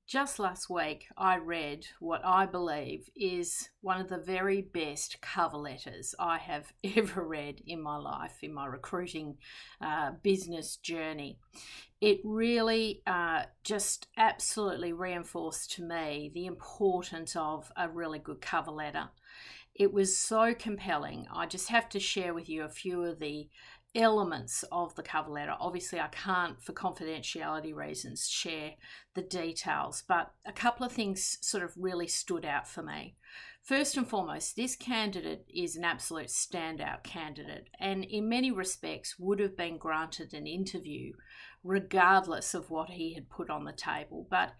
Just last week, I read what I believe is one of the very best cover letters I have ever read in my life, in my recruiting business journey. It really just absolutely reinforced to me the importance of a really good cover letter. It was so compelling. I just have to share with you a few of the elements of the cover letter. Obviously, I can't, for confidentiality reasons, share the details, but a couple of things sort of really stood out for me. First and foremost, this candidate is an absolute standout candidate and in many respects would have been granted an interview regardless of what he had put on the table. But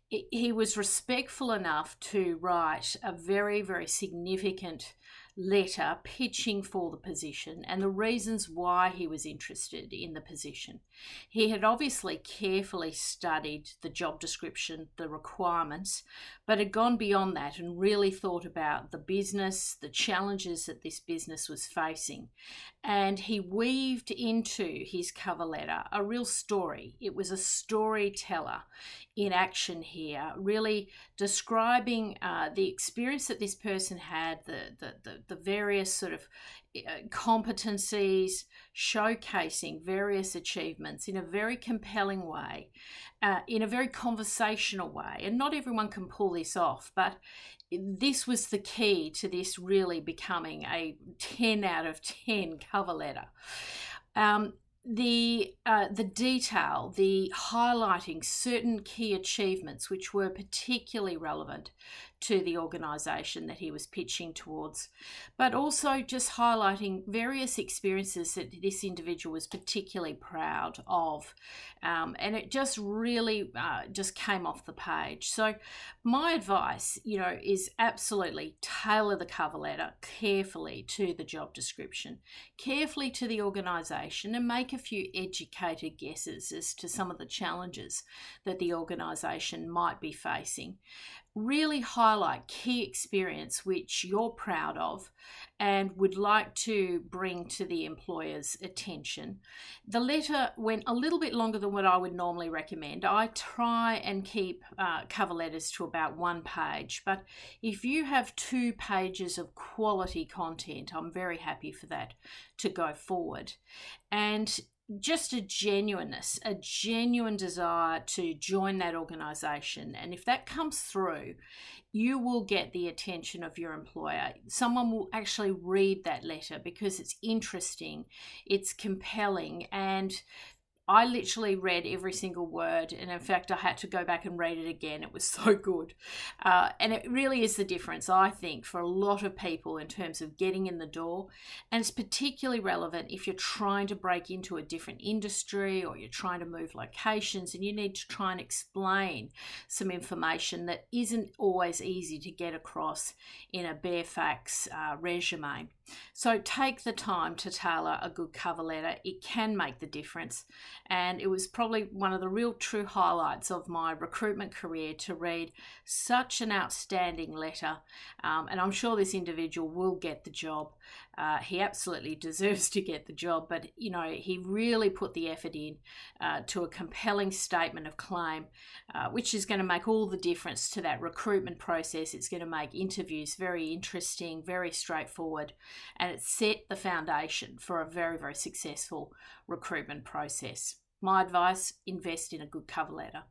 he was respectful enough to write a very, very significant letter pitching for the position and the reasons why he was interested in the position. He had obviously carefully studied the job description, the requirements, but had gone beyond that and really thought about the business, the challenges that this business was facing. And he weaved into his cover letter a real story. It was a storyteller in action here, really describing the experience that this person had, the various sort of competencies, showcasing various achievements in a very compelling way, in a very conversational way. And not everyone can pull this off, but this was the key to this really becoming a 10 out of 10 cover letter. The detail, the highlighting certain key achievements which were particularly relevant to the organisation that he was pitching towards, but also just highlighting various experiences that this individual was particularly proud of. And it just really just came off the page. So my advice, is absolutely tailor the cover letter carefully to the job description, carefully to the organisation, and make a few educated guesses as to some of the challenges that the organisation might be facing. Really highlight key experience which you're proud of and would like to bring to the employer's attention. The letter went a little bit longer than what I would normally recommend. I try and keep cover letters to about 1 page, but if you have 2 pages of quality content, I'm very happy for that to go forward. And just a genuineness, a genuine desire to join that organisation. And if that comes through, you will get the attention of your employer. Someone will actually read that letter because it's interesting, it's compelling, and I literally read every single word, and in fact I had to go back and read it again. It was so good. And it really is the difference, I think, for a lot of people in terms of getting in the door. And it's particularly relevant if you're trying to break into a different industry or you're trying to move locations and you need to try and explain some information that isn't always easy to get across in a bare facts resume. So take the time to tailor a good cover letter. It can make the difference. And it was probably one of the real true highlights of my recruitment career to read such an outstanding letter. And I'm sure this individual will get the job. He absolutely deserves to get the job, but he really put the effort in to a compelling statement of claim, which is going to make all the difference to that recruitment process. It's going to make interviews very interesting, very straightforward, and it set the foundation for a very, very successful recruitment process. My advice, invest in a good cover letter.